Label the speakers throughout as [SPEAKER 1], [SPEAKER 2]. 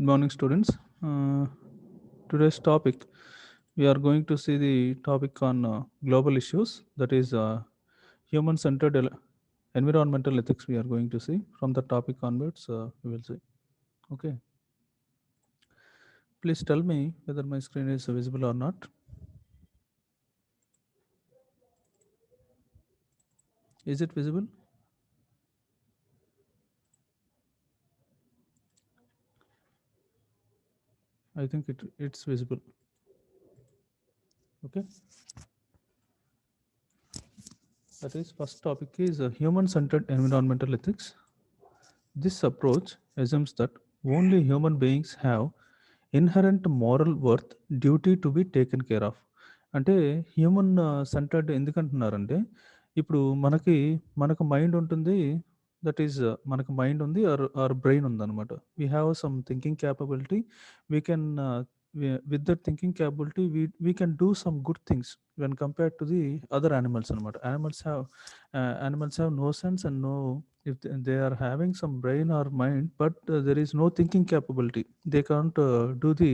[SPEAKER 1] Good morning, students. Today's topic, we are going to see the topic on global issues, that is human-centered environmental ethics. We are going to see from the topic onwards. We will see. Okay. Please tell me whether my screen is visible or not. Is it visible? I think it's visible. Okay. That is, first topic is human-centered environmental ethics. This approach assumes that only human beings have inherent moral worth duty to be taken care of. అంటే human centred ఎందుకంటున్నారంటే, ఇప్పుడు మనకు mind ఉంటుంది. That is మనకు mind ఉంది, or brain ఉందన్నమాట. We have some thinking capability. We can with that thinking capability we can do some good things when compare to the other animals అనమాట. Animals have no sense and no, if they are having some brain or mind, but there is no thinking capability. They can't do the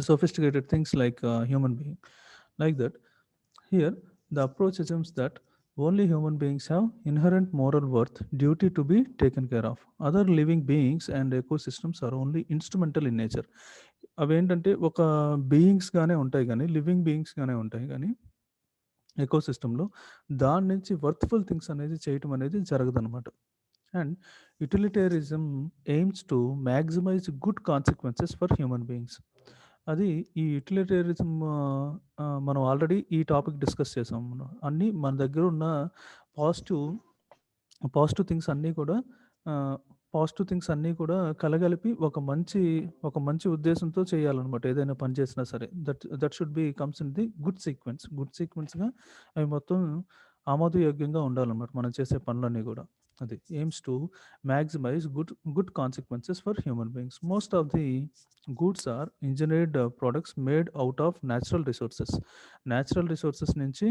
[SPEAKER 1] sophisticated things like human being, like that. Here the approach assumes that only human beings have inherent moral worth duty to be taken care of. Other living beings and ecosystems are only instrumental in nature. అవేంటంటే ఒక బీయింగ్స్గానే ఉంటాయి, కానీ living బీయింగ్స్గానే ఉంటాయి, కానీ ఎకోసిస్టంలో దాని నుంచి worthful things అనేది చేయటం అనేది జరగదనమాట. And utilitarianism aims to maximize good consequences for human beings. అది ఈ యుటిలిటేరిజం మనం ఆల్రెడీ ఈ టాపిక్ డిస్కస్ చేసాం. మనం అన్నీ మన దగ్గర ఉన్న పాజిటివ్ పాజిటివ్ థింగ్స్ అన్నీ కూడా పాజిటివ్ థింగ్స్ అన్నీ కూడా కలగలిపి ఒక మంచి ఉద్దేశంతో చేయాలన్నమాట. ఏదైనా పని చేసినా సరే, that should be comes in the good సీక్వెన్స్గా అవి మొత్తం ఆమోదయోగ్యంగా ఉండాలన్నమాట మనం చేసే పనులన్నీ కూడా. అది aims to maximize good consequences for human beings. Most of the goods are engineered products made out of natural resources నుంచి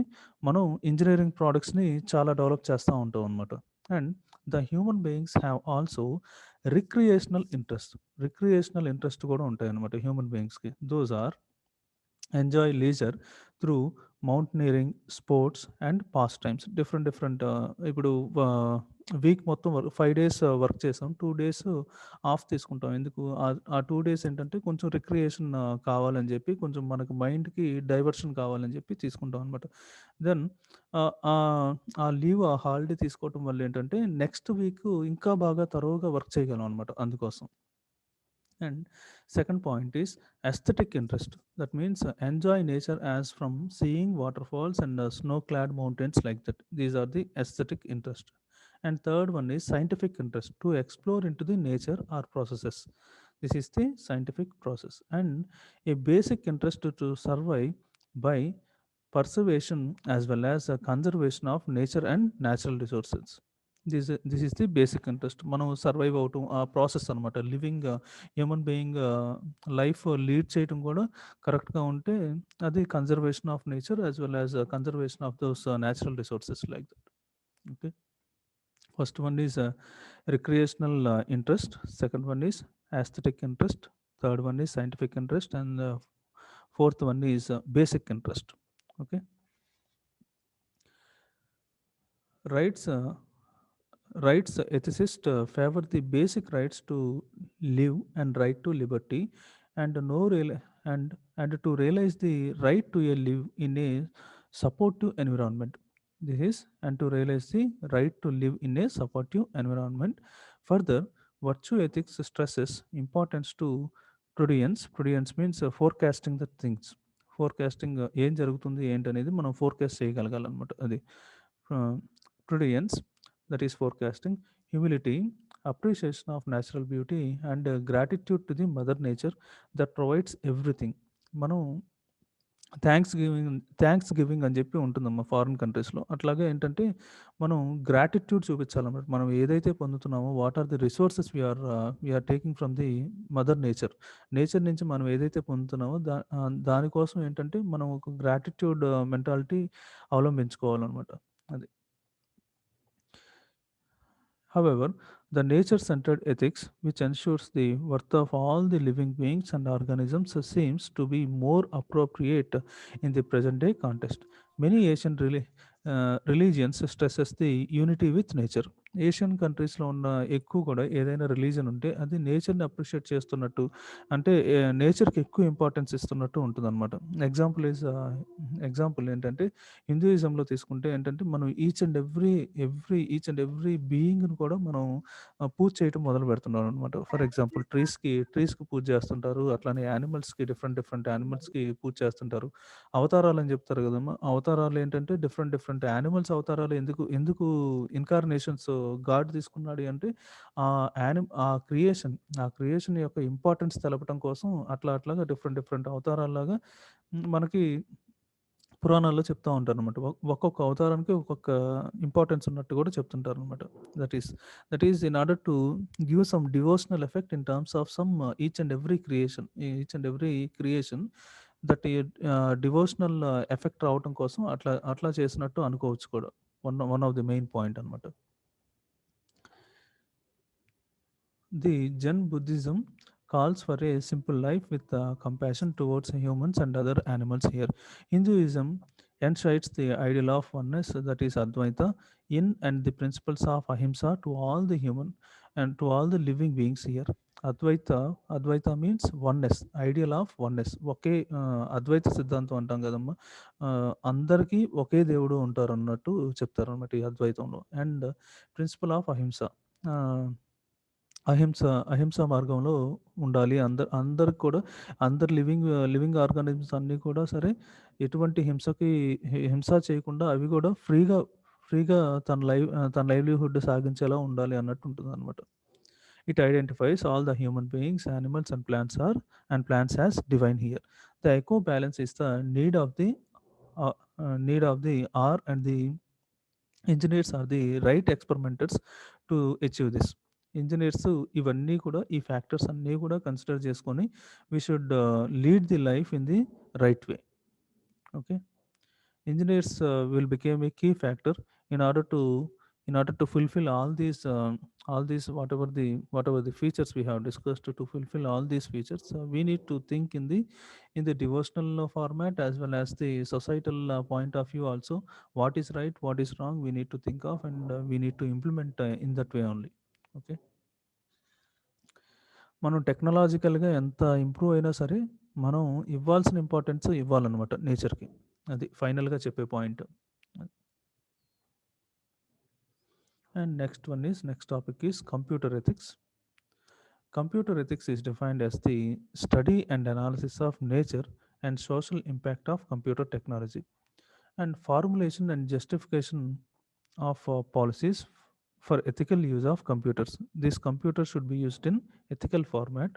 [SPEAKER 1] మనం ఇంజనీరింగ్ ప్రోడక్ట్స్ని చాలా డెవలప్ చేస్తూ ఉంటాం అనమాట. And the human beings have also recreational interest కూడా ఉంటాయి అన్నమాట హ్యూమన్ బీయింగ్స్కి. Those are enjoy leisure through mountaineering, sports and pass times. Different ఇప్పుడు వీక్ మొత్తం 5 days వర్క్ చేసాం, 2 days ఆఫ్ తీసుకుంటాం. ఎందుకు? ఆ 2 days ఏంటంటే కొంచెం రిక్రియేషన్ కావాలని చెప్పి, కొంచెం మనకు మైండ్కి డైవర్షన్ కావాలని చెప్పి తీసుకుంటాం అనమాట. దెన్ ఆ లీవ్, ఆ హాలిడే తీసుకోవటం వల్ల ఏంటంటే నెక్స్ట్ వీక్ ఇంకా బాగా తరోగా వర్క్ చేయగలం అనమాట అందుకోసం. And second point is aesthetic interest. That means enjoy nature as from seeing waterfalls and snow-clad mountains, like that. These are the aesthetic interest. And third one is scientific interest, to explore into the nature or processes. This is the scientific process. And a basic interest to survive by preservation as well as conservation of nature and natural resources. This is the basic interest. మనం survive అవటం, ఆ process అనమాట. Living human being life lead చేయటం కూడా కరెక్ట్గా ఉంటే అది conservation of nature as well as conservation of those natural resources, like that. Okay. First one is recreational interest, second one is aesthetic interest, third one is scientific interest, and fourth one is basic interest. Okay. Rights ethicists favor the basic rights to live and right to liberty, and no real and to realize the right to a live in a supportive environment. This is, and to realize the right to live in a supportive environment. Further, virtue ethics stresses importance to prudence means forecasting the things. Forecasting ఏం జరుగుతుంది ఏంటనేది మనం forecast చేయగలగాలన్నమాట. అది prudence, that is forecasting, humility, appreciation of natural beauty, and gratitude to the mother nature that provides everything. మనం thanks giving అని చెప్పి ఉంటుందమ్మా foreign కంట్రీస్లో. అట్లాగే ఏంటంటే మనం గ్రాటిట్యూడ్ చూపించాలన్నమాట. మనం ఏదైతే పొందుతున్నామో, what are the resources we are taking from the mother nature నుంచి మనం ఏదైతే పొందుతున్నామో దానికోసం ఏంటంటే మనం ఒక గ్రాటిట్యూడ్ మెంటాలిటీ అవలంబించుకోవాలన్నమాట. అది. However, the nature centered ethics, which ensures the worth of all the living beings and organisms, seems to be more appropriate in the present day context. Many Asian religions stresses the unity with nature. Asian కంట్రీస్లో ఉన్న ఎక్కువ కూడా ఏదైనా religion ఉంటే అది నేచర్ని appreciate చేస్తున్నట్టు, అంటే నేచర్కి ఎక్కువ ఇంపార్టెన్స్ ఇస్తున్నట్టు ఉంటుందన్నమాట. ఎగ్జాంపుల్ ఈజ్ ఎగ్జాంపుల్ ఏంటంటే హిందూయిజంలో తీసుకుంటే ఏంటంటే మనం ఈచ్ అండ్ ఎవ్రీ బీయింగ్‌ని కూడా మనం పూజ చేయటం మొదలు పెడుతున్నారనమాట. ఫర్ ఎగ్జాంపుల్ ట్రీస్‌కి పూజ చేస్తుంటారు. అట్లానే యానిమల్స్‌కి డిఫరెంట్ యానిమల్స్‌కి పూజ చేస్తుంటారు. అవతారాలని చెప్తారు కదమ్మా! అవతారాలు ఏంటంటే డిఫరెంట్ యానిమల్స్ అవతారాలు ఎందుకు ఇన్‌కార్నేషన్స్ గాడ్ తీసుకున్నాడు అంటే ఆ క్రియేషన్ యొక్క ఇంపార్టెన్స్ తెలపడం కోసం అట్లాగా డిఫరెంట్ అవతారాల్లాగా మనకి పురాణాల్లో చెప్తా ఉంటారనమాట. ఒక్కొక్క అవతారానికి ఒక్కొక్క ఇంపార్టెన్స్ ఉన్నట్టు కూడా చెప్తుంటారనమాట. That is that is in order to give some devotional effect in terms of some each and every creation that devotional effect రావటం కోసం అట్లా చేసినట్టు అనుకోవచ్చు కూడా. One of the main point అనమాట. The Jain Buddhism calls for a simple life with compassion towards humans and other animals here. Hinduism enshrines the ideal of oneness, that is Advaita, in and the principles of ahimsa to all the human and to all the living beings here. Advaita means oneness, ideal of oneness. ఒకే అద్వైత సిద్ధాంతం అంటాం కదమ్మా, అందరికీ ఒకే దేవుడు ఉంటారు అన్నట్టు చెప్తారు అనమాట ఈ అద్వైతంలో. అండ్ ప్రిన్సిపల్ ఆఫ్ అహింస, అహింస అహింసా మార్గంలో ఉండాలి. అందరికి కూడా అందరు లివింగ్ ఆర్గానిజమ్స్ అన్నీ కూడా సరే ఎటువంటి హింస చేయకుండా అవి కూడా ఫ్రీగా తన లైవ్లీహుడ్ సాగించేలా ఉండాలి అన్నట్టు ఉంటుందన్నమాట. It identifies all the human beings, animals and plants as divine here. The eco balance is the need of the hour and the engineers are the right experimenters to achieve this. Engineers ఇవన్నీ కూడా ఈ factors అన్నీ కూడా consider చేసుకొని we should lead the life in the right way. Okay, engineers will become a key factor in order to fulfill all these whatever the features we have discussed. To fulfill all these features, we need to think in the devotional format as well as the societal point of view also. What is right, what is wrong, we need to think of, and we need to implement in that way only. Okay, మనం టెక్నాలజికల్గా ఎంత improve అయినా సరే మనం ఇవ్వాల్సిన importance ఇవ్వాలన్నమాట నేచర్కి. అది ఫైనల్గా చెప్పే point. And next topic is computer ethics. Computer ethics is defined as the study and analysis of nature and social impact of computer technology, and formulation and justification of policies for ethical use of computers. This computer should be used in ethical format,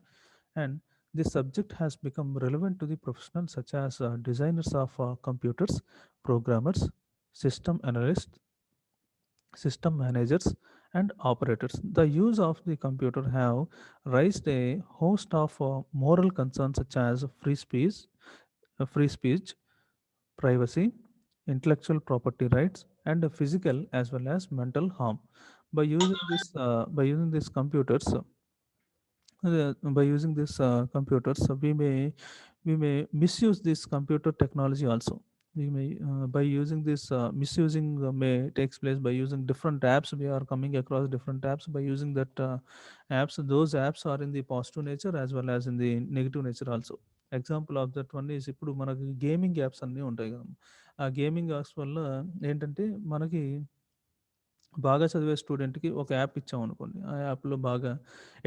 [SPEAKER 1] and this subject has become relevant to the professionals such as designers of computers, programmers, system analysts, system managers, and operators. The use of the computer have raised a host of moral concerns such as free speech, privacy, intellectual property rights, and physical as well as mental harm. By using these computers, we may misuse this computer technology also. We may by using this misusing may takes place by using different apps. We are coming across different apps. By using that apps, those apps are in the positive nature as well as in the negative nature also. Example of that one is ఇప్పుడు మనకి gaming apps అన్నీ ఉంటాయి కదా. ఆ gaming apps వల్ల ఏంటంటే మనకి బాగా చదివే స్టూడెంట్‌కి ఒక యాప్ ఇచ్చామనుకోండి. ఆ యాప్‌లో బాగా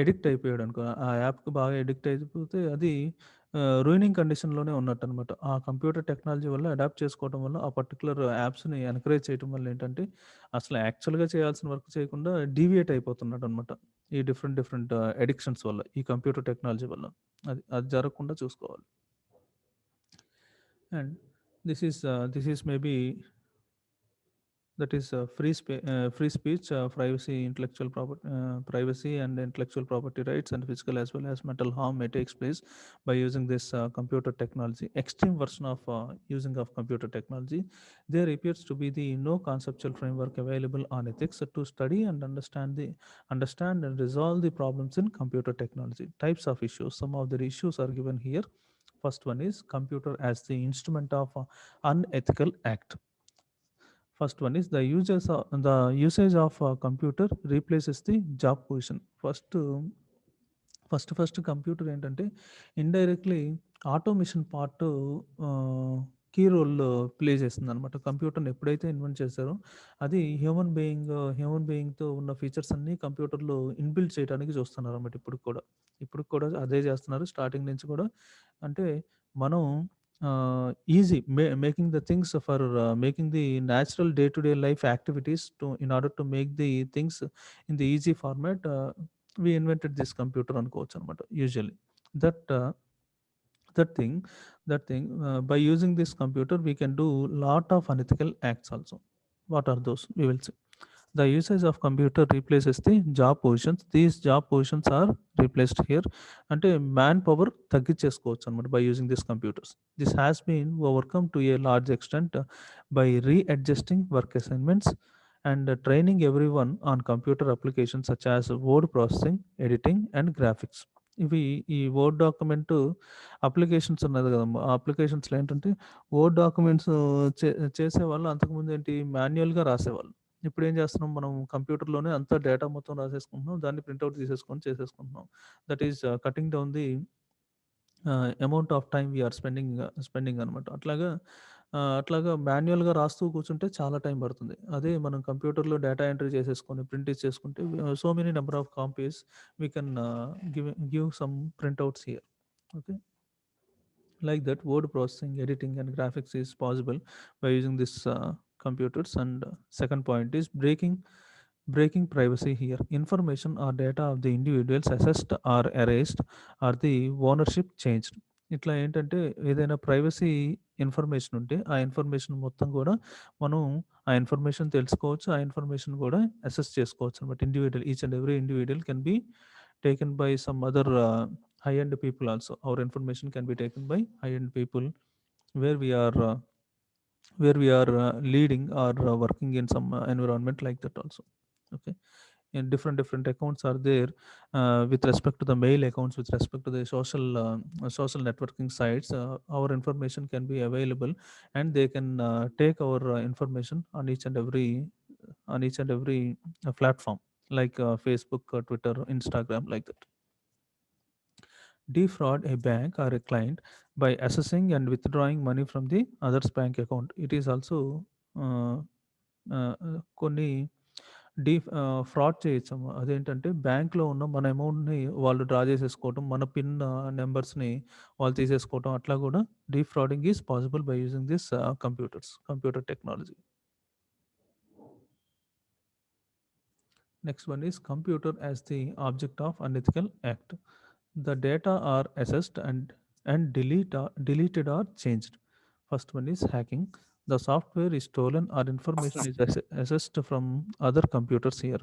[SPEAKER 1] ఎడిక్ట్ అయిపోయాడనుకో, ఆ యాప్‌కి బాగా ఎడిక్ట్ అయిపోతే అది రూయినింగ్ కండిషన్‌లోనే ఉన్నట్టనమాట. ఆ కంప్యూటర్ టెక్నాలజీ వల్ల అడాప్ట్ చేసుకోవడం వల్ల ఆ పర్టిక్యులర్ యాప్స్‌ని ఎంకరేజ్ చేయటం వల్ల ఏంటంటే, అసలు యాక్చువల్‌గా చేయాల్సిన వర్క్ చేయకుండా డీవియేట్ అయిపోతున్నాడనమాట. ఈ డిఫరెంట్ అడిక్షన్స్ వల్ల, ఈ కంప్యూటర్ టెక్నాలజీ వల్ల. అది జరగకుండా చూసుకోవాలి. And this is maybe that is free speech, privacy and intellectual property rights, and physical as well as mental harm may takes place by using this computer technology. Extreme version of using of computer technology, there appears to be the no conceptual framework available on ethics to study and understand and resolve the problems in computer technology. Types of issues, some of the issues are given here. First one is computer as the instrument of unethical act. First one is the usage of computer replaces the job position. First computer ఏంటంటే indirectly automation part key role play చేస్తుంది అనమాట. కంప్యూటర్ని ఎప్పుడైతే invent చేశారో అది human బీయింగ్తో ఉన్న features అన్నీ కంప్యూటర్లో inbuilt చేయడానికి చూస్తున్నారు అనమాట. ఇప్పుడు కూడా అదే చేస్తున్నారు స్టార్టింగ్ నుంచి కూడా. అంటే మనం easy making the things for making the natural day to day life activities to in order to make the things in the easy format. We invented this computer అనుకోవచ్చు అనమాట usually. That that thing by using this computer we can do lot of unethical acts also. What are those? We will see. The usage of computer replaces the job positions. These job positions are replaced here. అంటే man power తగ్గించేసుకోవచ్చు అనమాట by using these computers. This has been overcome to a large extent by readjusting work assignments and training everyone on computer applications such as word processing, editing and graphics. ఇవి ఈ word document applications ఉన్నది కదమ్మా. ఆ అప్లికేషన్స్లో ఏంటంటే word documents చేసేవాళ్ళు అంతకుముందు ఏంటి మాన్యువల్గా రాసేవాళ్ళు. ఇప్పుడు ఏం చేస్తున్నాం, మనం కంప్యూటర్లోనే అంతా డేటా మొత్తం రాసేసుకుంటున్నాం, దాన్ని ప్రింట్అవుట్ తీసేసుకొని చేసేసుకుంటున్నాం. That is cutting down the amount of time we are spending అనమాట. అట్లాగా మాన్యువల్గా రాస్తూ కూర్చుంటే చాలా టైం పడుతుంది. అదే మనం కంప్యూటర్లో డేటా ఎంట్రీ చేసేసుకొని ప్రింట్ ఇచ్చేసుకుంటే so many number of copies we can give some printouts here. Okay, like that word processing, editing and graphics is possible by using this computers. And second point is breaking privacy here. Information or data of the individuals assessed or erased or the ownership changed. ఇట్లా ఏంటంటే ఏదైనా privacy information ఉంటే ఆ information మొత్తం కూడా మనం ఆ information తెలుసుకోవచ్చు, ఆ ఇన్ఫర్మేషన్ కూడా అసెస్ చేసుకోవచ్చు అనమాట. Individual, each and every individual can be taken by some other high-end people also. Our information can be taken by high-end people where we are leading or working in some environment like that also. Okay, and different accounts are there with respect to the mail accounts, with respect to the social networking sites. Our information can be available and they can take our information on each and every platform like Facebook, Twitter, Instagram, like that. Defraud a bank or a client by assessing and withdrawing money from the other's bank account. It is also uh, కొన్ని fraud చేయొచ్చమ్మా. అదేంటంటే బ్యాంక్లో ఉన్న మన అమౌంట్ని వాళ్ళు draw చేసేసుకోవటం, మన pin నెంబర్స్ని వాళ్ళు తీసేసుకోవటం, అట్లా కూడా defrauding is possible by using this computer technology. Next one is computer as the object of unethical act. The data are assessed and deleted or changed. First one is hacking. The software is stolen or information is accessed from other computers here.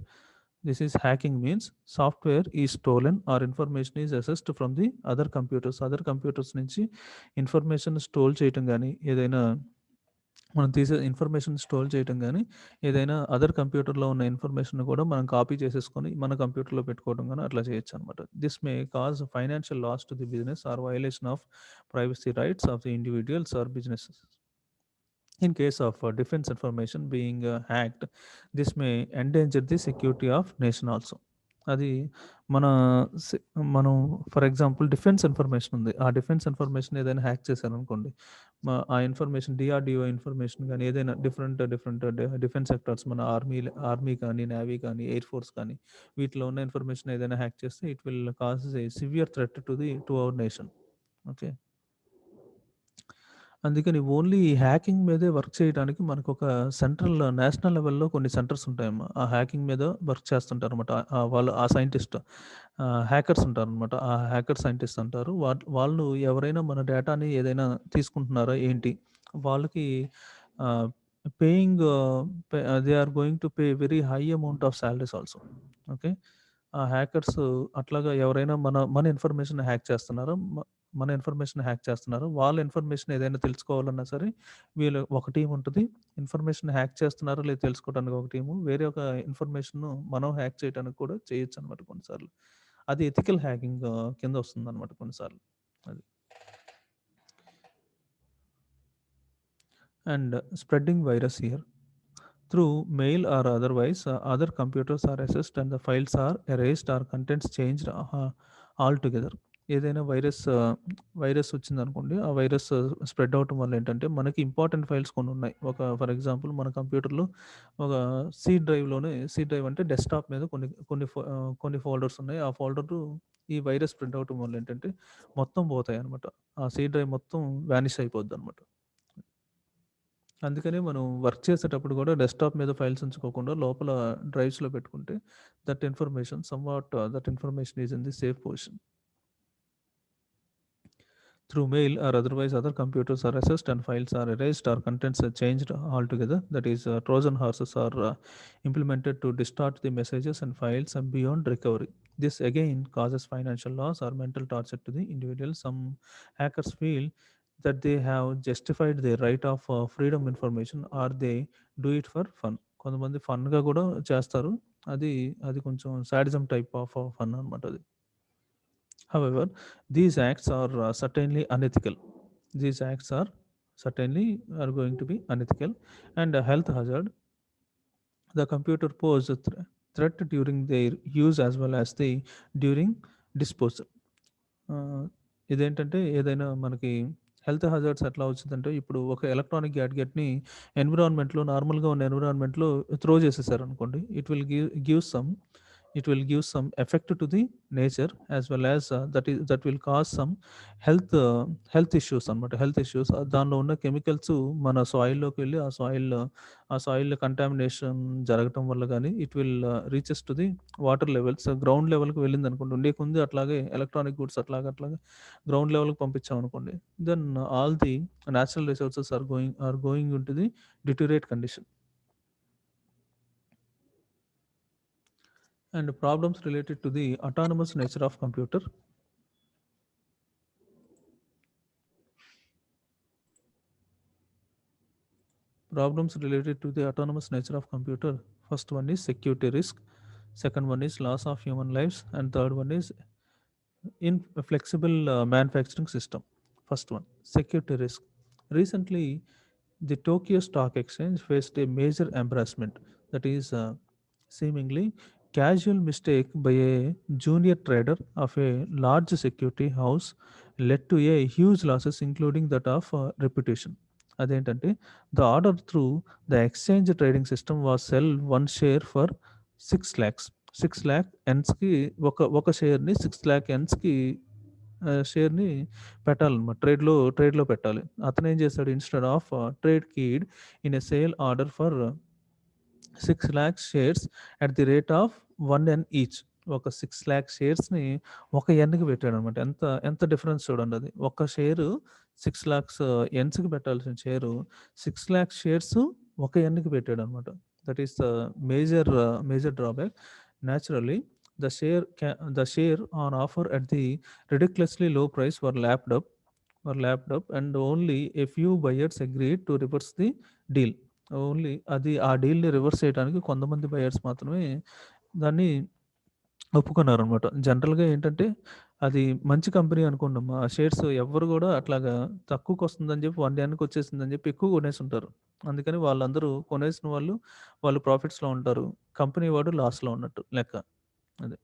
[SPEAKER 1] This is hacking, means software is stolen or information is accessed from the other computers. Other computers నుంచి information store చేయటం కానీ, ఏదైనా మనం తీసే information store చేయటం కానీ, ఏదైనా other కంప్యూటర్లో ఉన్న ఇన్ఫర్మేషన్ కూడా మనం కాపీ చేసేసుకొని మన కంప్యూటర్లో పెట్టుకోవడం కానీ అట్లా చేయొచ్చు అనమాట. This may cause financial loss to the business or violation of privacy rights of the individuals or businesses. In case of defense information being hacked, this may endanger the security of nation also. అది మన మనం for example defence information ఉంది, ఆ defence information ఏదైనా hack చేశారనుకోండి, ఆ information DRDO information కానీ ఏదైనా డిఫరెంట్ డిఫెన్స్ సెక్టర్స్, మన ఆర్మీ కానీ, నేవీ కానీ, ఎయిర్ ఫోర్స్ కానీ, వీటిలో ఉన్న ఇన్ఫర్మేషన్ ఏదైనా హ్యాక్ చేస్తే it will cause A severe threat to our nation. Okay, అందుకని ఓన్లీ ఈ హ్యాకింగ్ మీదే వర్క్ చేయడానికి మనకు ఒక నేషనల్ లెవెల్లో కొన్ని సెంటర్స్ ఉంటాయమ్మా. ఆ హ్యాకింగ్ మీద వర్క్ చేస్తుంటారు అనమాట. వాళ్ళు ఆ సైంటిస్ట్ హ్యాకర్స్ ఉంటారనమాట. ఆ హ్యాకర్ సైంటిస్ట్ అంటారు. వాళ్ళు ఎవరైనా మన డేటాని ఏదైనా తీసుకుంటున్నారా ఏంటి, వాళ్ళకి paying they are going to pay very high amount of salaries also. Okay, ఆ హ్యాకర్స్ అట్లాగా ఎవరైనా మన ఇన్ఫర్మేషన్ హ్యాక్ చేస్తున్నారో మన ఇన్ఫర్మేషన్ హ్యాక్ చేస్తున్నారు, వాళ్ళ ఇన్ఫర్మేషన్ ఏదైనా తెలుసుకోవాలన్నా సరే వీళ్ళు ఒక టీం ఉంటుంది. ఇన్ఫర్మేషన్ హ్యాక్ చేస్తున్నారో లేదు తెలుసుకోవడానికి ఒక టీము, వేరే ఒక ఇన్ఫర్మేషన్ మనం హ్యాక్ చేయడానికి కూడా చేయొచ్చు అనమాట కొన్నిసార్లు. అది ఎథికల్ హ్యాకింగ్ కింద వస్తుంది అనమాట కొన్నిసార్లు. అది and spreading virus here through mail or otherwise, other computers are accessed and the files are erased or contents changed altogether. ఏదైనా వైరస్ వచ్చిందనుకోండి, ఆ వైరస్ స్ప్రెడ్ అవటం వల్ల ఏంటంటే మనకి ఇంపార్టెంట్ ఫైల్స్ కొన్ని ఉన్నాయి. ఒక ఫర్ ఎగ్జాంపుల్ మన కంప్యూటర్లో ఒక సి డ్రైవ్ అంటే డెస్క్టాప్ మీద కొన్ని ఫోల్డర్స్ ఉన్నాయి. ఆ ఫోల్డర్ ఈ వైరస్ స్ప్రెడ్ అవటం వల్ల ఏంటంటే మొత్తం పోతాయి అనమాట. ఆ సి డ్రైవ్ మొత్తం వ్యానిష్ అయిపోద్ది అనమాట. అందుకనే మనం వర్క్ చేసేటప్పుడు కూడా డెస్క్టాప్ మీద ఫైల్స్ ఉంచుకోకుండా లోపల డ్రైవ్స్లో పెట్టుకుంటే that information is in the safe position. Through mail or otherwise, other computers are accessed and files are erased or contents are changed altogether. That is, Trojan horses are implemented to distort the messages and files and beyond recovery. This again causes financial loss or mental torture to the individual. Some hackers feel that they have justified their right of freedom information or they do it for fun. కొంతమంది ఫన్గా కూడా చేస్తారు. అది అది కొంచెం sadism type of fun అనమాట అది. However, these acts are certainly unethical. These acts are certainly are going to be unethical and a health hazard. The computer pose a threat during their use as well as the during disposal. ఇదేంటంటే ఏదైనా మనకి health hazards ఎట్లా వచ్చిందంటే ఇప్పుడు ఒక electronic గ్యాడ్గెట్ని ఎన్విరాన్మెంట్లో నార్మల్గా ఉన్న ఎన్విరాన్మెంట్లో throw చేసేసారు అనుకోండి, it will give some effect to the nature as well as that will cause some health issues అనమాట. హెల్త్ ఇష్యూస్ దానిలో ఉన్న కెమికల్స్ మన సాయిల్లోకి వెళ్ళి ఆ సాయిల్ కంటామినేషన్ జరగటం వల్ల కానీ it will reaches to the water levels, ground లెవెల్కి వెళ్ళింది అనుకోండి. ఉండే కొంది అట్లాగే ఎలక్ట్రానిక్ గూడ్స్ అట్లాగే గ్రౌండ్ లెవెల్కి పంపించాం అనుకోండి, then all the natural resources are going in to the deteriorate condition. And problems related to the autonomous nature of computer. Problems related to the autonomous nature of computer. First one is security risk. Second one is loss of human lives, and third one is inflexible manufacturing system. First one, security risk. Recently, the Tokyo Stock Exchange faced a major embarrassment, that is seemingly casual mistake by a junior trader of a large security house led to a huge losses including that of reputation. అదేంటంటే the order through the exchange trading system was sell one share for 6 lakhs. 6 lakh ఎన్స్కి ఒక షేర్ని 6 lakh ఎన్స్కి షేర్ని పెట్టాలన్నమాట. ట్రేడ్లో పెట్టాలి. అతను ఏం చేశాడు, instead of trade keyed in a sale order for 6 lakh shares at the rate of 1 yen each. ఒక 6 lakh షేర్స్ని ఒక ఎన్కి పెట్టాడు అనమాట. ఎంత ఎంత డిఫరెన్స్ చూడండి. అది ఒక షేరు 6 lakhs ఎన్స్కి పెట్టాల్సిన షేరు 6 lakh షేర్స్ ఒక ఎన్కి పెట్టాడు అనమాట. That is the major drawback. Naturally, the share on offer at the ridiculously low price were lapped up, and only a few buyers agreed to reverse the deal. Only అది ఆ డీల్ని reverse చేయడానికి కొంతమంది buyers మాత్రమే దాన్ని ఒప్పుకున్నారనమాట. జనరల్గా ఏంటంటే అది మంచి కంపెనీ అనుకున్నాం, ఆ షేర్స్ ఎవ్వరు కూడా అట్లాగా తక్కువకి వస్తుందని చెప్పి 1 ఎన్కి వచ్చేసిందని చెప్పి ఎక్కువ కొనేసి ఉంటారు. అందుకని వాళ్ళందరూ కొనేసిన వాళ్ళు ప్రాఫిట్స్లో ఉంటారు, కంపెనీ వాడు లాస్లో ఉన్నట్టు లెక్క. అదే.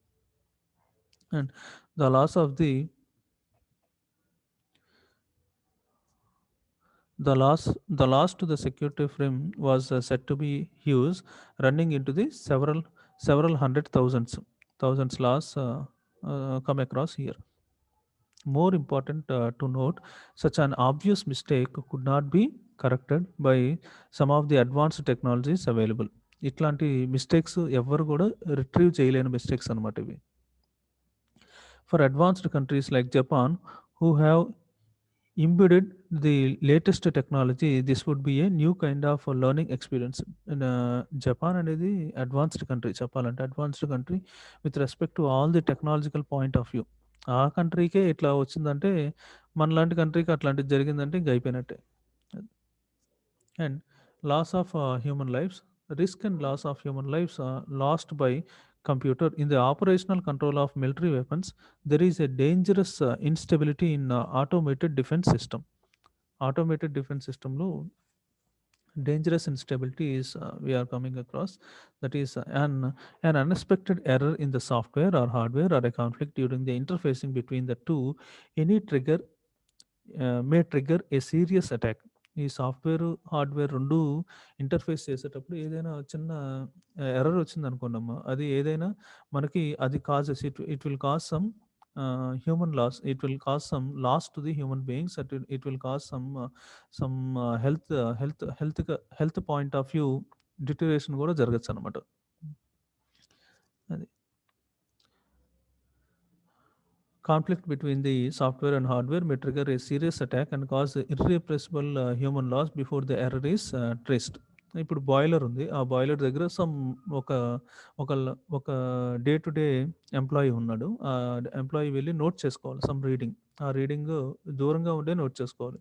[SPEAKER 1] And the loss of the the loss to the security firm was said to be huge, running into the several hundred thousands loss come across here. More important to note, such an obvious mistake could not be corrected by some of the advanced technologies available. ఇట్లాంటి mistakes ఎవరు కూడా retrieve చేయలేని mistakes అనమాట ఇవి. For advanced countries like Japan, who have embedded the latest technology, this would be a new kind of learning experience. In Japan అనేది advanced country, చెప్పాలంటే advanced country with respect to all the technological point of view. ఆ కంట్రీకే ఇట్లా వచ్చిందంటే మనలాంటి కంట్రీకి అట్లాంటిది జరిగిందంటే ఇంక అయిపోయినట్టే. And loss of human lives, risk and loss of human lives lost by computer in the operational control of military weapons. There is a dangerous instability in automated defense system. Automated defense system lo dangerous instability is we are coming across, that is an unexpected error in the software or hardware or a conflict during the interfacing between the two. Any trigger may trigger a serious attack. ఈ software hardware రెండు interface చేసేటప్పుడు ఏదైనా చిన్న error వచ్చిందనుకోండమ్మా, అది ఏదైనా మనకి అది causes it will cause some human loss, it will cause some loss to the human beings, it will cause some health point of view deterioration కూడా జరగచ్చు అనమాట. అది conflict between the software and hardware may trigger a serious attack and cause irrepressible human loss before the error is traced. ఇప్పుడు boiler ఉంది, ఆ boiler దగ్గర some ఒక ఒక ఒక డే టు డే ఎంప్లాయీ ఉన్నాడు. ఆ ఎంప్లాయీ వెళ్ళి నోట్ చేసుకోవాలి సమ్ రీడింగ్. ఆ రీడింగ్ దూరంగా ఉండే నోట్ చేసుకోవాలి.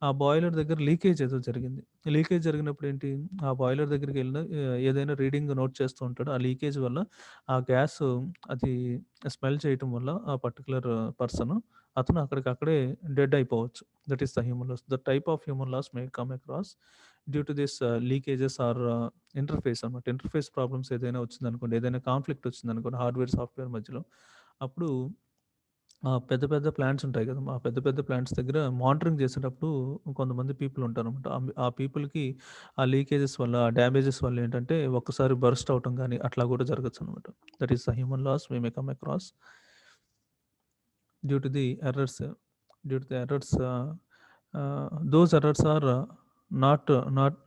[SPEAKER 1] ఆ బాయిలర్ దగ్గర లీకేజ్ ఏదో జరిగింది. లీకేజ్ జరిగినప్పుడు ఏంటి, ఆ బాయిలర్ దగ్గరికి వెళ్ళిన ఏదైనా రీడింగ్ నోట్ చేస్తూ ఉంటాడు. ఆ లీకేజ్ వల్ల ఆ గ్యాస్ అది స్మెల్ చేయటం వల్ల ఆ పర్టికులర్ పర్సన్ అతను అక్కడికక్కడే డెడ్ అయిపోవచ్చు. That is the human loss. The type of human loss may come across due to this leakages or interface అనమాట. ఇంటర్ఫేస్ ప్రాబ్లమ్స్ ఏదైనా వచ్చిందనుకోండి, ఏదైనా కాన్ఫ్లిక్ట్ వచ్చిందనుకోండి హార్డ్వేర్ సాఫ్ట్వేర్ మధ్యలో, అప్పుడు పెద్ద పెద్ద ప్లాంట్స్ ఉంటాయి కదా, ఆ పెద్ద పెద్ద ప్లాంట్స్ దగ్గర మానిటరింగ్ చేసేటప్పుడు కొంతమంది పీపుల్ ఉంటారనమాట. ఆ పీపుల్కి ఆ లీకేజెస్ వల్ల, ఆ డ్యామేజెస్ వల్ల ఏంటంటే ఒక్కసారి బర్స్ట్ అవటం కానీ అట్లా కూడా జరగచ్చు అనమాట. That is the human loss we may come across due to the errors. Due to the errors, those errors are not not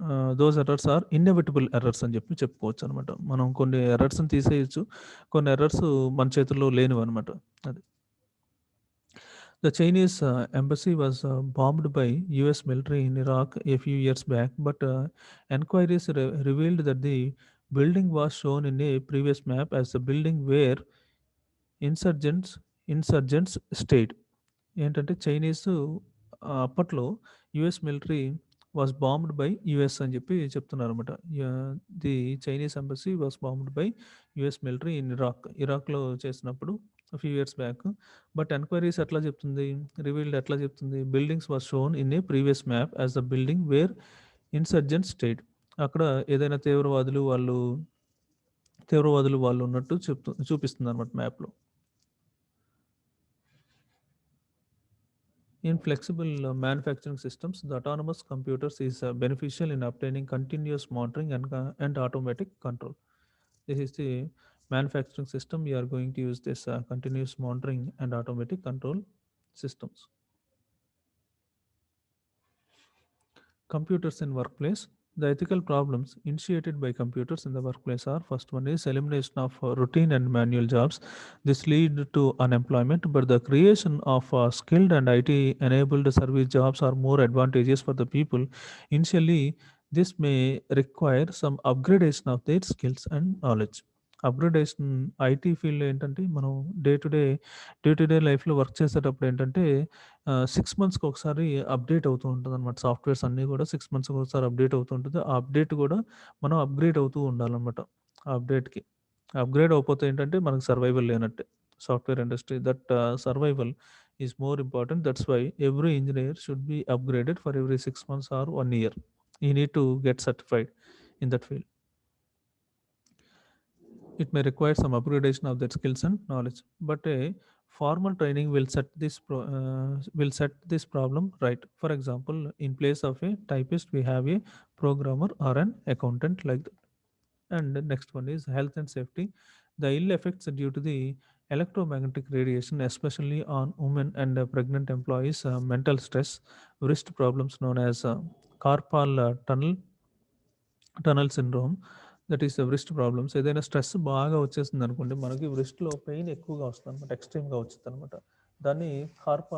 [SPEAKER 1] those errors are inevitable errors అని చెప్పుకోవచ్చు అనమాట. మనం కొన్ని ఎర్రర్స్ని తీసేయచ్చు, కొన్ని ఎర్రర్స్ మన చేతుల్లో లేనివి అనమాట. అది The Chinese embassy was bombed by US military in Iraq a few years back, but enquiries revealed that the building was shown in a previous map as the building where insurgents stayed. ఏంటంటే Chinese అప్పట్లో US military was bombed by US అని చెప్తున్నారు అనమాట. The Chinese embassy was bombed by US military in ఇరాక్లో చేసినప్పుడు few years back. But enquiries ఎట్లా చెప్తుంది, revealed ఎట్లా చెప్తుంది, buildings was shown in a previous map as the building where insurgent stayed. అక్కడ ఏదైనా తీవ్రవాదులు వాళ్ళు ఉన్నట్టు చూపిస్తుంది అనమాట మ్యాప్లో. In flexible manufacturing systems, the autonomous computers is beneficial in obtaining continuous monitoring and automatic control. This is the manufacturing system. We are going to use this continuous monitoring and automatic control systems. Computers in workplace. The ethical problems initiated by computers in the workplace are: first one is elimination of routine and manual jobs. This lead to unemployment, but the creation of skilled and IT enabled service jobs are more advantageous for the people. Initially, this may require some upgradation of their skills and knowledge. Upgradation IT field ఏంటంటే మనం day to day లైఫ్లో work చేసేటప్పుడు ఏంటంటే 6 మంత్స్కి ఒకసారి update అవుతూ ఉంటుంది అనమాట. సాఫ్ట్వేర్స్ అన్నీ కూడా 6 మంత్స్కి ఒకసారి అప్డేట్ అవుతూ ఉంటుంది. ఆ అప్డేట్ కూడా మనం అప్గ్రేడ్ అవుతూ ఉండాలన్నమాట. ఆ అప్డేట్కి అప్గ్రేడ్ అవ్వకపోతే ఏంటంటే మనకు సర్వైవల్ లేనట్టే. Software industry that survival is more important. That's why every engineer should be upgraded for every 6 months or 1 year. You need to get certified in that field. It may require some upgradation of their skills and knowledge, but a formal training will set this problem right. For example, in place of a typist we have a programmer or an accountant, like that. And the next one is health and safety. The ill effects due to the electromagnetic radiation, especially on women and pregnant employees, mental stress, wrist problems known as carpal tunnel syndrome, that is wrist problems. ఏదైనా stress బాగా వచ్చేసింది అనుకోండి, మనకి వ్రిస్ట్లో pain ఎక్కువగా వస్తుంది అనమాట, ఎక్స్ట్రీమ్గా వచ్చింది అనమాట. దాన్ని కార్ప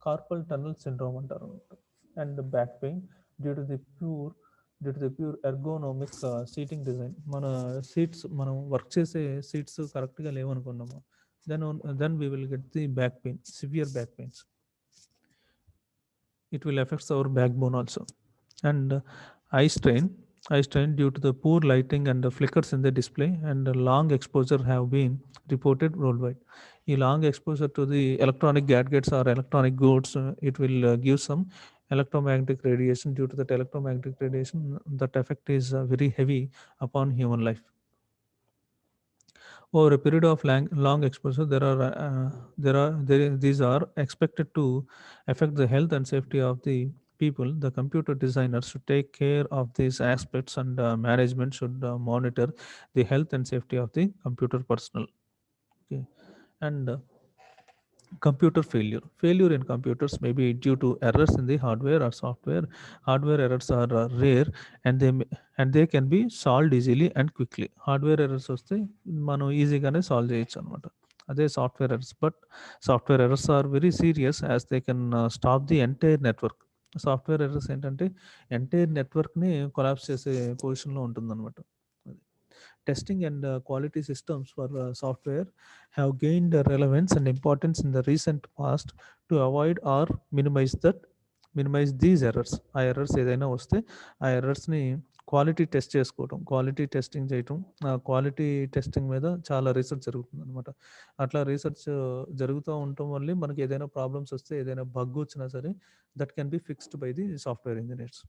[SPEAKER 1] కార్పల్ టనల్ సిండ్రోమ్ అంటారు. And back pain due to the poor ergonomic seating design. మన సీట్స్ మనం వర్క్ చేసే సీట్స్ కరెక్ట్గా లేవనుకున్నాము, then we will get the back pain, severe back pains. It will affect our backbone also. And eye strain due to the poor lighting and the flickers in the display and the long exposure have been reported worldwide. A long exposure to the electronic gadgets or electronic goods, it will give some electromagnetic radiation. Due to that electromagnetic radiation, that effect is very heavy upon human life. Over a period of long exposure, these are expected to affect the health and safety of the people. The computer designers should take care of these aspects, and management should monitor the health and safety of the computer personnel. Okay. And computer failure in computers may be due to errors in the hardware or software. Hardware errors are rare, and they can be solved easily and quickly. Hardware errors వస్తే మనం ఈజీగానే solve చేయొచ్చు అనమాట. అదే software errors, but software errors are very serious as they can stop the entire network. Software errors ఏంటంటే entire నెట్వర్క్ని collapse చేసే పొజిషన్లో ఉంటుందన్నమాట. Testing and quality systems for software have gained relevance and importance in the recent past to avoid or minimize these errors. ఆ errors ఏదైనా వస్తే ఆ ఎర్రర్స్ని quality test చేసుకోవటం, క్వాలిటీ టెస్టింగ్ చేయటం, ఆ క్వాలిటీ టెస్టింగ్ మీద చాలా రీసెర్చ్ జరుగుతుంది అనమాట. అట్లా రీసెర్చ్ జరుగుతూ ఉండటం వల్లే మనకి ఏదైనా ప్రాబ్లమ్స్ వస్తే, ఏదైనా బగ్ వచ్చినా సరే, that can be fixed by the software engineers.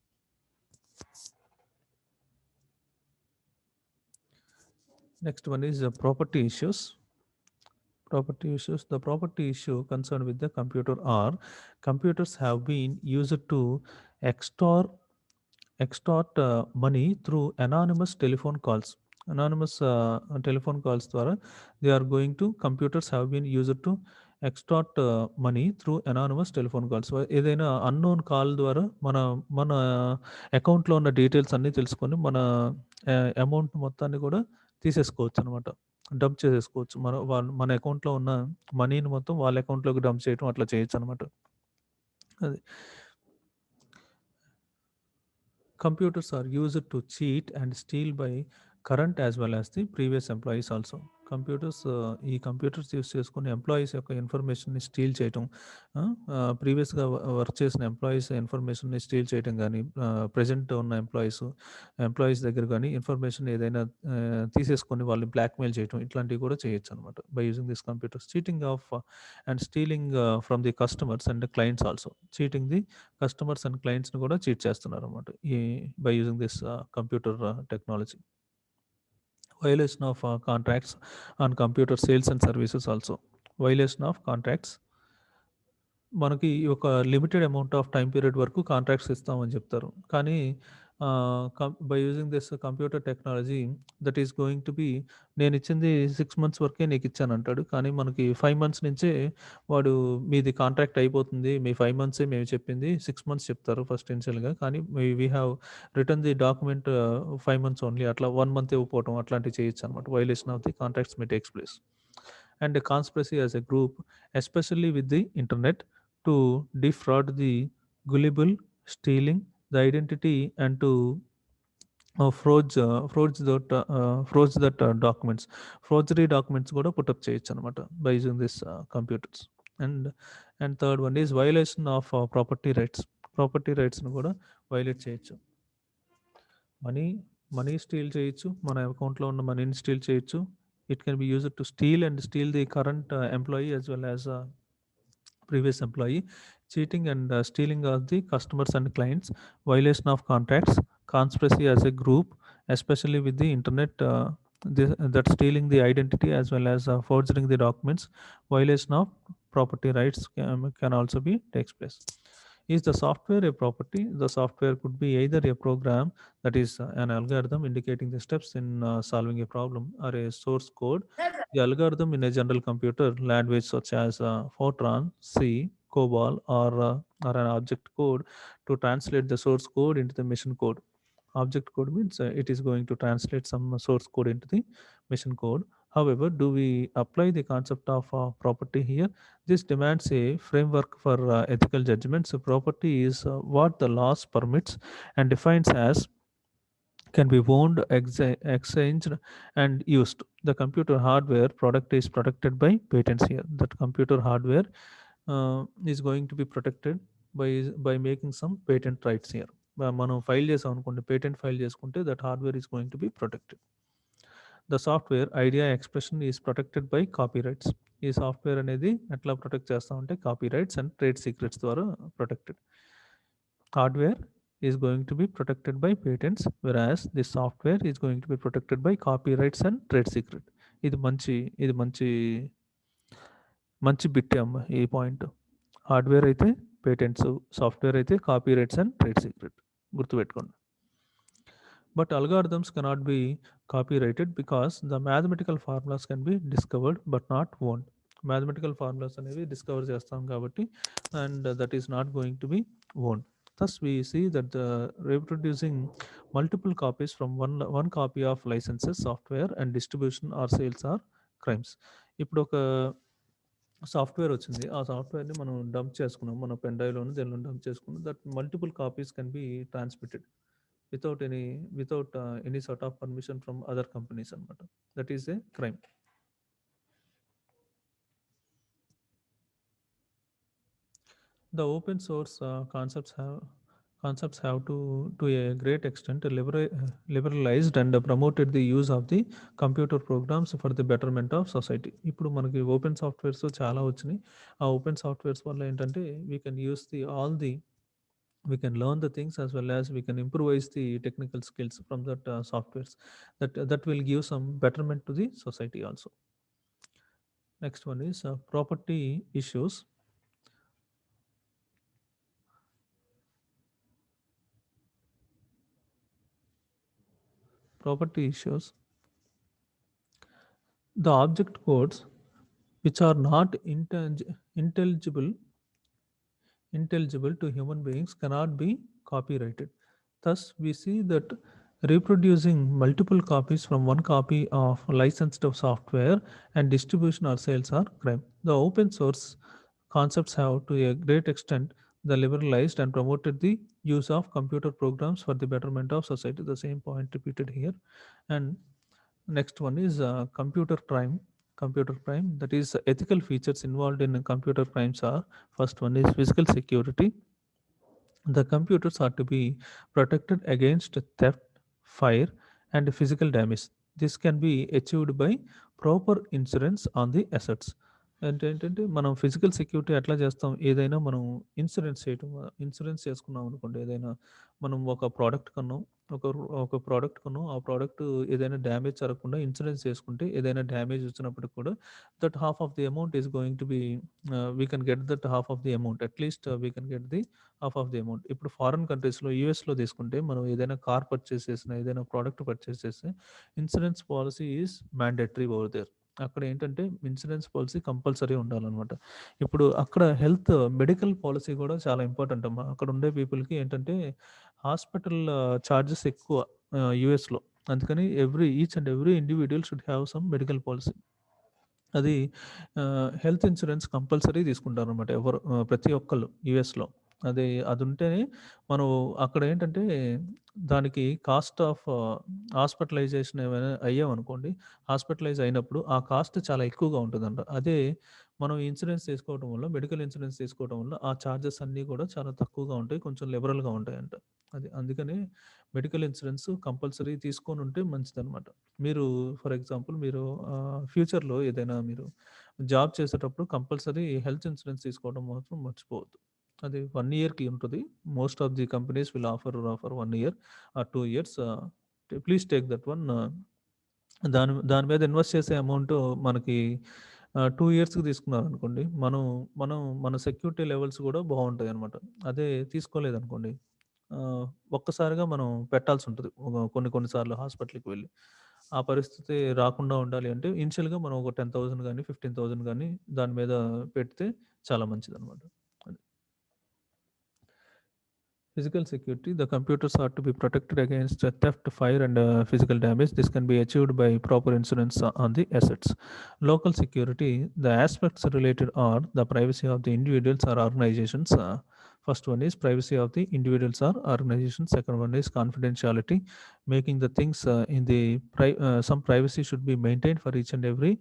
[SPEAKER 1] Next one is property issues. The property issue concerned with the computer are computers have been used to extort money through anonymous telephone calls. Anonymous telephone calls ద్వారా they are going to computers have been used to extort money through anonymous telephone calls. ఏదైనా unknown call ద్వారా మన మన అకౌంట్లో ఉన్న details అన్నీ తెలుసుకొని మన అమౌంట్ మొత్తాన్ని కూడా తీసేసుకోవచ్చు అనమాట, డంప్ చేసేసుకోవచ్చు. మన అకౌంట్లో ఉన్న మనీని మొత్తం వాళ్ళ అకౌంట్లోకి డంప్ చేయడం అట్లా చేయొచ్చు అనమాట. అది computers are used to cheat and steal by current as well as the previous employees also. ఈ కంప్యూటర్స్ యూస్ చేసుకుని ఎంప్లాయీస్ యొక్క ఇన్ఫర్మేషన్ని స్టీల్ చేయటం, ప్రీవియస్గా వర్క్ చేసిన ఎంప్లాయీస్ ఇన్ఫర్మేషన్ని స్టీల్ చేయటం కానీ, ప్రజెంట్ ఉన్న ఎంప్లాయీస్ దగ్గర కానీ ఇన్ఫర్మేషన్ ఏదైనా తీసేసుకొని వాళ్ళని బ్లాక్మెయిల్ చేయటం, ఇట్లాంటివి కూడా చేయొచ్చు అనమాట by using this computers. Cheating of and stealing from the customers and clients also. Cheating the customers and క్లయింట్స్ని కూడా చీట్ చేస్తున్నారు అనమాట ఈ by using this computer technology. Violation of contracts on computer sales and services also. Violation of contracts, మనకి ఒక limited amount of time period వరకు contracts ఇస్తామని చెప్తారు. కానీ by using this computer technology that is going to B, నేను ఇచ్చింది 6 months వరకే నీకు ఇచ్చాను అంటాడు. కానీ మనకి 5 months నుంచే వాడు మీది కాంట్రాక్ట్ అయిపోతుంది, మీ 5 monthsే మేము చెప్పింది, 6 months చెప్తారు ఫస్ట్ ఇనిషియల్గా, కానీ we have return the document 5 months only, అట్లా 1 month ఇవ్వకపోవడం అట్లాంటివి చేయొచ్చు అనమాట. Violation of the contracts May takes place. And conspiracy as a group, especially with the internet, to defraud the gullible, stealing the identity and to forge that documents. Forgery documents కూడా put up చేయొచ్చు అనమాట by using this computers. And third one is violation of property rights. Property రైట్స్ను కూడా violate చేయొచ్చు. Money steel చేయొచ్చు, మన అకౌంట్లో ఉన్న మనీని స్టీల్ చేయొచ్చు. It can be used to steal the current employee as well as previous employee. Cheating and stealing of the customers and clients. Violation of contracts. Conspiracy as a group, especially with the internet, that stealing the identity as well as forging the documents. Violation of property rights can also be takes place. Is the software a property? The software could be either a program, that is an algorithm indicating the steps in solving a problem, or a source code. The algorithm in a general computer language such as Fortran, C, COBOL, or an object code to translate the source code into the machine code. Object code means it is going to translate some source code into the machine code. However, do we apply the concept of property here? This demands a framework for ethical judgment. So, property is what the laws permits and defines as can be owned, exchanged, and used. The computer hardware product is protected by patents here. That computer hardware is going to be protected by making some patent rights here. మనం file చేసాం అనుకోండి, patent file చేసుకుంటే that hardware is going to be protected. The software idea expression is protected by copy rights. ఈ software అనేది ఎట్లా protect చేస్తామంటే copy rights and trade secrets ద్వారా protected. Hardware is going to be protected by patents, whereas the software is going to be protected by copyrights and trade secret. ఇది మంచి ఇది మంచి మంచి బిట్టే అమ్మ ఈ పాయింట్. హార్డ్వేర్ అయితే పేటెంట్స్, సాఫ్ట్వేర్ అయితే కాపీరైట్స్ అండ్ ట్రేడ్ సీక్రెట్, గుర్తుపెట్టుకోండి. But algorithms cannot be copyrighted because the mathematical formulas can be discovered but not owned. Mathematical formulas అనేవి డిస్కవర్ చేస్తాం కాబట్టి and that is not going to B owned. Thus, we see that the reproducing multiple copies from one copy of licenses, software, and distribution or sales are crimes. ఇప్పుడు ఒక software వచ్చింది, ఆ సాఫ్ట్వేర్ని మనం dump చేసుకున్నాం, మన పెన్ డ్రైవ్లోని దేనిలో dump చేసుకున్నాం, that multiple copies can be transmitted without any sort of permission from other companies అనమాట. That is a crime. The open source concepts have to a great extent liberalized and promoted the use of the computer programs for the betterment of society. ఇప్పుడు మనకి open softwares చాలా వచ్చినాయి. ఆ open softwares వల్ల ఏంటంటే we can use we can learn the things as well as we can improvise the technical skills from that softwares that will give some betterment to the society also. Next one is property issues. Property issues. The object codes which are not intelligible to human beings cannot be copyrighted. Thus, we see that reproducing multiple copies from one copy of licensed software and distribution or sales are crime. The open source concepts have to a great extent the liberalized and promoted the use of computer programs for the betterment of society. The same point repeated here. And next one is computer crime. Computer crime, that is ethical features involved in computer crimes are: first one is physical security. The computers are to be protected against theft, fire, and physical damage. This can be achieved by proper insurance on the assets. అంటే ఏంటంటే మనం physical security ఎట్లా చేస్తాం, ఏదైనా మనం insurance చేసుకున్నాం అనుకోండి, ఏదైనా మనం ఒక ప్రోడక్ట్ కొన్నాం, ఒక ప్రోడక్ట్ కొన్నాం, ఆ ప్రోడక్ట్ ఏదైనా డ్యామేజ్ జరగకుండా ఇన్సూరెన్స్ చేసుకుంటే ఏదైనా డ్యామేజ్ వచ్చినప్పటికి కూడా that half of the amount is going to be we can get that half of the amount, at least we can get the half of the amount. ఇప్పుడు foreign కంట్రీస్లో యూఎస్లో తీసుకుంటే మనం ఏదైనా కార్ పర్చేస్ చేసినా, ఏదైనా ప్రోడక్ట్ పర్చేస్ చేస్తే insurance policy is mandatory over there. అక్కడ ఏంటంటే ఇన్సూరెన్స్ పాలసీ కంపల్సరీ ఉండాలన్నమాట. ఇప్పుడు అక్కడ మెడికల్ పాలసీ కూడా చాలా ఇంపార్టెంట్ అమ్మా. అక్కడ ఉండే పీపుల్కి ఏంటంటే హాస్పిటల్ ఛార్జెస్ ఎక్కువ యూఎస్లో. అందుకని each and every individual should have some medical policy. అది హెల్త్ ఇన్సూరెన్స్ కంపల్సరీ తీసుకుంటారనమాట ఎవరు, ప్రతి ఒక్కళ్ళు యూఎస్లో. అది ఉంటేనే మనం అక్కడ ఏంటంటే దానికి కాస్ట్ ఆఫ్ హాస్పిటలైజేషన్ ఏమైనా అయ్యామనుకోండి, హాస్పిటలైజ్ అయినప్పుడు ఆ కాస్ట్ చాలా ఎక్కువగా ఉంటుందంట. అదే మనం ఇన్సూరెన్స్ తీసుకోవడం వల్ల, మెడికల్ ఇన్సూరెన్స్ తీసుకోవడం వల్ల ఆ ఛార్జెస్ అన్నీ కూడా చాలా తక్కువగా ఉంటాయి, కొంచెం లిబరల్గా ఉంటాయంట. అందుకనే మెడికల్ ఇన్సూరెన్స్ కంపల్సరీ తీసుకొని ఉంటే మంచిదన్నమాట. మీరు ఫర్ ఎగ్జాంపుల్ మీరు ఫ్యూచర్లో ఏదైనా మీరు జాబ్ చేసేటప్పుడు కంపల్సరీ హెల్త్ ఇన్సూరెన్స్ తీసుకోవడం మాత్రం మర్చిపోవద్దు. అది 1 ఇయర్‌కి ఉంటది. Most of the companies will offer 1 year are 2 years. Please take that one. దాని దాని మీద ఇన్వెస్ట్ చేసే అమౌంట్ మనకి 2 ఇయర్స్‌కి తీసుకున్నారనుకోండి, మనం మనం మన సెక్యూరిటీ లెవెల్స్ కూడా బావుంటాయన్నమాట. అదే తీసుకోలేదనుకోండి, ఆహ్, ఒక్కసారిగా మనం పెట్టాల్సుంటది. కొన్ని కొన్ని సార్లు హాస్పిటల్‌కి వెళ్ళి. ఆ పరిస్థితి రాకుండా ఉండాలి అంటే ఇనిషియల్‌గా మనం ఒక 10,000 గానీ, 15,000 గానీ దాని మీద పెడితే చాలా మంచిదనమాట. అది. Physical security, the computers are to be protected against theft, fire, and physical damage. This can be achieved by proper insurance on the assets. Local security, the aspects related are the privacy of the individuals or organizations. First one is privacy of the individuals or organizations. Second one is confidentiality, making the things in the some privacy should be maintained for each and every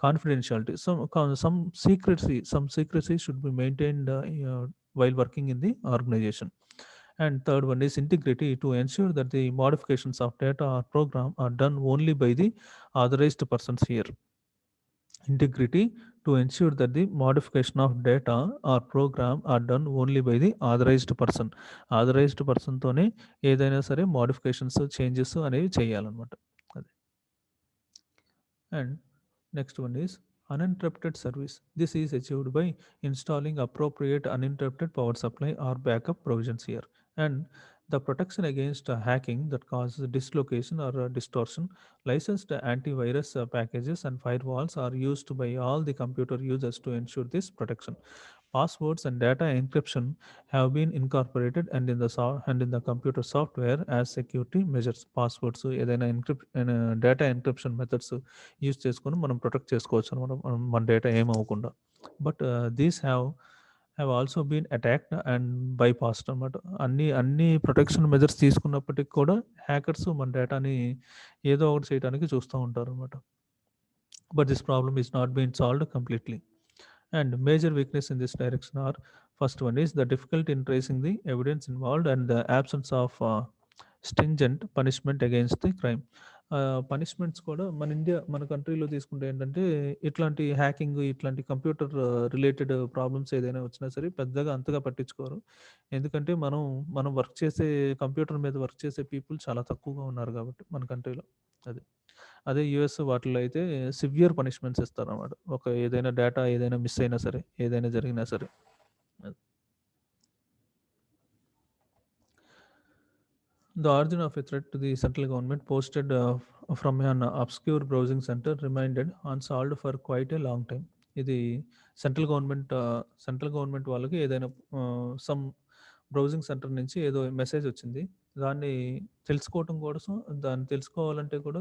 [SPEAKER 1] confidentiality. Some secrecy should be maintained while working in the organization. And third one is integrity, to ensure that the modifications of data or program are done only by the authorized persons here. Integrity, to ensure that the modification of data or program are done only by the authorized person. Authorized person తోనే ఏదైనా సరే modifications changes అనేవి చేయాలన్నమాట. అది. And next one is uninterrupted service. This is achieved by installing appropriate uninterrupted power supply or backup provisions here. And the protection against hacking that causes dislocation or distortion. Licensed antivirus packages and firewalls are used by all the computer users to ensure this protection. Passwords and data encryption have been incorporated and in the computer software as security measures. Passwords ఏదైనా data encryption methods use చేసుకొని మనం protect చేసుకోవచ్చు అనమాట, మన data ఏమవ్వకుండా. But these have also been attacked and bypassed అనమాట. అన్ని protection measures తీసుకున్నప్పటికి కూడా హ్యాకర్స్ మన డేటాని ఏదో ఒకటి చేయడానికి చూస్తూ ఉంటారు అనమాట. But this problem is not been solved completely. And major weakness in this direction are, first one is the difficulty in tracing the evidence involved and the absence of stringent punishment against the crime. Punishments కూడా మన కంట్రీలో తీసుకుంటే ఏంటంటే ఇట్లాంటి hacking, ఇట్లాంటి computer related problems ఏదైనా వచ్చినా సరే పెద్దగా అంతగా పట్టించుకోరు. ఎందుకంటే మనం వర్క్ చేసే కంప్యూటర్ మీద వర్క్ చేసే పీపుల్ చాలా తక్కువగా ఉన్నారు కాబట్టి మన కంట్రీలో. అది. అదే యూఎస్ వాటిల్లో అయితే సివియర్ పనిష్మెంట్స్ ఇస్తారన్నమాట. ఏదైనా డేటా ఏదైనా మిస్ అయినా సరే, ఏదైనా జరిగినా సరే. అది. The origin of a threat to the central government posted from an obscure browsing center remained unsolved for quite a long time. ఇది సెంట్రల్ గవర్నమెంట్ వాళ్ళకి ఏదైనా సమ్ బ్రౌజింగ్ సెంటర్ నుంచి ఏదో మెసేజ్ వచ్చింది. దాన్ని తెలుసుకోవటం కోసం, దాన్ని తెలుసుకోవాలంటే కూడా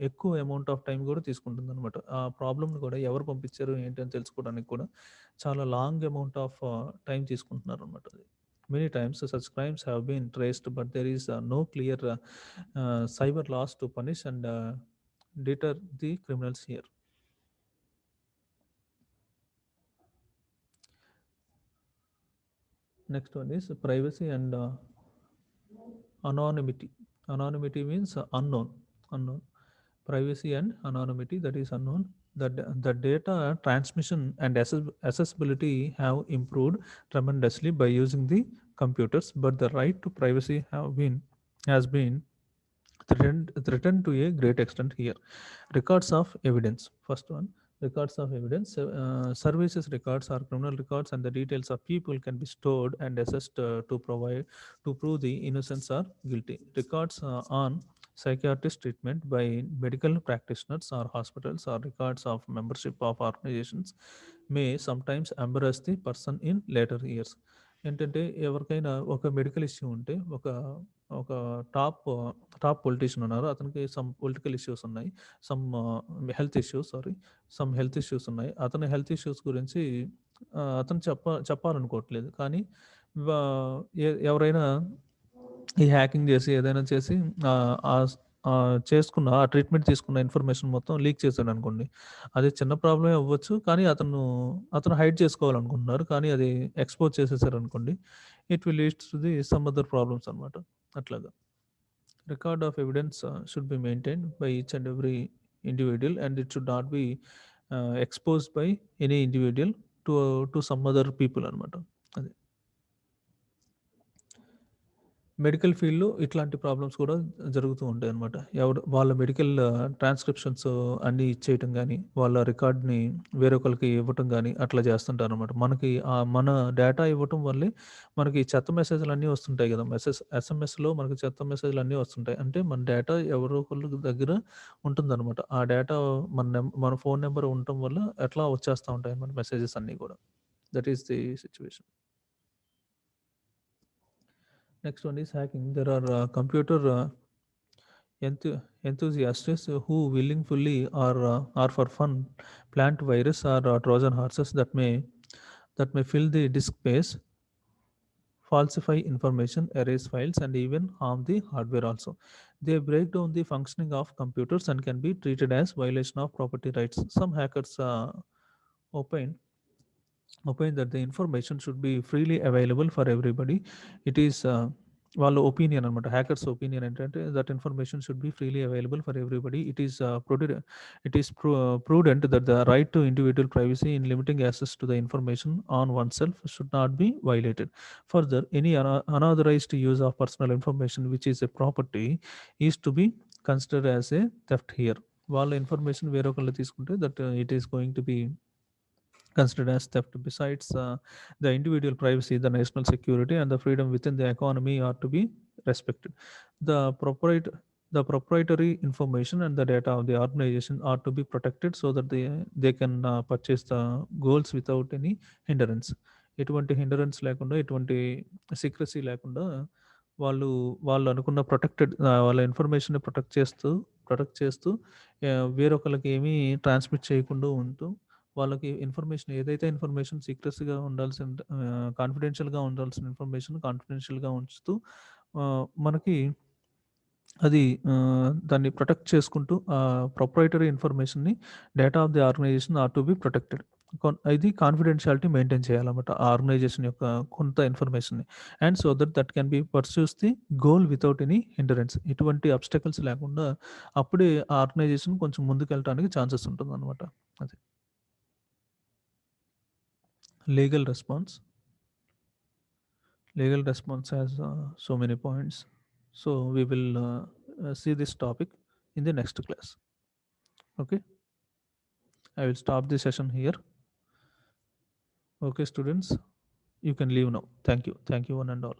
[SPEAKER 1] ఎక్కువ అమౌంట్ ఆఫ్ టైం కూడా తీసుకుంటుందనమాట. ఆ ప్రాబ్లమ్‌ని కూడా ఎవరు పంపించారు ఏంటి అని తెలుసుకోవడానికి కూడా చాలా లాంగ్ అమౌంట్ ఆఫ్ టైం తీసుకుంటున్నారనమాట అది. Many times such crimes have been traced, but there is no clear cyber laws to punish and deter the criminals here. Next one is privacy and anonymity. Anonymity means unknown. Privacy and anonymity, that is unknown. The data transmission and accessibility have improved tremendously by using the computers, but the right to privacy has been threatened to a great extent here. Records of evidence. First one, records of evidence. Services records are criminal records, and the details of people can be stored and assessed to prove the innocence or guilty. Records on psychiatrist treatment by medical practitioners or hospitals, or records of membership of organizations may sometimes embarrass the person in later years. ఏంటంటే ఎవరికైనా ఒక medical issue ఉంటే ఒక ఒక top top politician ఉన్నారు. అతనికి some political issues ఉన్నాయి. Some health issues sorry some health issues ఉన్నాయి. అతని హెల్త్ ఇష్యూస్ గురించి అతను చెప్పాలనుకోవట్లేదు. కానీ వా ఎవరైనా ఈ హ్యాకింగ్ చేసి ఏదైనా చేసి చేసుకున్న ఆ ట్రీట్మెంట్ తీసుకున్న ఇన్ఫర్మేషన్ మొత్తం లీక్ చేశాడనుకోండి. అది చిన్న ప్రాబ్లమే అవ్వచ్చు. కానీ అతను హైడ్ చేసుకోవాలనుకుంటున్నారు. కానీ అది ఎక్స్‌పోజ్ చేసేసారనుకోండి. It will leads to some other problems అనమాట. అట్లాగా. Record of evidence should be maintained by each and every individual, and it should not be exposed by any individual to some other people అనమాట. అది. Medical ఫీల్డ్‌లో ఇట్లాంటి problems కూడా జరుగుతూ ఉంటాయనమాట. వాళ్ళ మెడికల్ ట్రాన్స్‌క్రిప్షన్స్ అన్నీ ఇచ్చేయటం గానీ, వాళ్ళ రికార్డ్‌ని వేరొకళ్ళకి ఇవ్వటం గానీ, అట్లా చేస్తుంటారనమాట. మనకి మన డేటా ఇవ్వటం వల్లే మనకి చెత్త మెసేజ్‌లన్నీ వస్తుంటాయి గదా! ఎస్ఎంఎస్‌లో మనకి చెత్త మెసేజ్‌లన్నీ వస్తుంటాయి. అంటే మన డేటా ఎవరో ఒకళ్ళ దగ్గర ఉంటుందనమాట. ఆ డేటా మన ఫోను నంబర్ ఉండటం వల్ల అట్లా వచ్చేస్తా ఉంటాయన్నమాట మెసేజెస్ అన్నీ గూడా. That is the situation. Next one is hacking. There are computer enthusiasts who willingly or for fun plant virus or Trojan horses that may fill the disk space, falsify information, erase files, and even harm the hardware also. They break down the functioning of computers and can be treated as violation of property rights. Some hackers opine opine that the information should be freely available for everybody. It is వాళ్ళ opinion అనమాట, hackers opinion ఏంటంటే that information should be freely available for everybody. It is prudent that the right to individual privacy in limiting access to the information on oneself should not be violated. Further, any unauthorized use of personal information which is a property is to be considered as a theft here. వాళ్ళ information వేరొకళ్ళు తీసుకుంటే that it is going to B considered as theft. Besides, the individual privacy, the national security, and the freedom within the economy are to be respected. The proprietary information and the data of the organization are to be protected so that they can purchase the goals without any hindrance. ఎటువంటి hindrance లేకుండా, ఎటువంటి secrecy లేకుండా వాళ్ళు వాళ్ళు అనుకున్న వాళ్ళ information protect చేస్తూ వేరొకరికి ఏమీ ట్రాన్స్మిట్ చేయకుండా ఉంటూ వాళ్ళకి ఇన్ఫర్మేషన్ ఏదైతే ఇన్ఫర్మేషన్ సీక్రెసీగా ఉండాల్సిన కాన్ఫిడెన్షియల్గా ఉండాల్సిన ఇన్ఫర్మేషన్ కాన్ఫిడెన్షియల్గా ఉంచుతూ మనకి అది దాన్ని ప్రొటెక్ట్ చేసుకుంటూ ప్రొప్రైటరీ ఇన్ఫర్మేషన్ని data of the organization are to be protected. ఇది కాన్ఫిడెన్షియాలిటీ మెయింటైన్ చేయాలన్నమాట ఆ ఆర్గనైజేషన్ యొక్క కొంత ఇన్ఫర్మేషన్ని, and so that can be pursues the goal without any hindrance. ఎటువంటి అబ్స్టకల్స్ లేకుండా అప్పుడే ఆ ఆర్గనైజేషన్ కొంచెం ముందుకెళ్ళడానికి ఛాన్సెస్ ఉంటుంది అనమాట. అది legal response. Legal response has so many points, so we will see this topic in the next class. Okay, I will stop the session here. Okay students, you can leave now. Thank you one and all.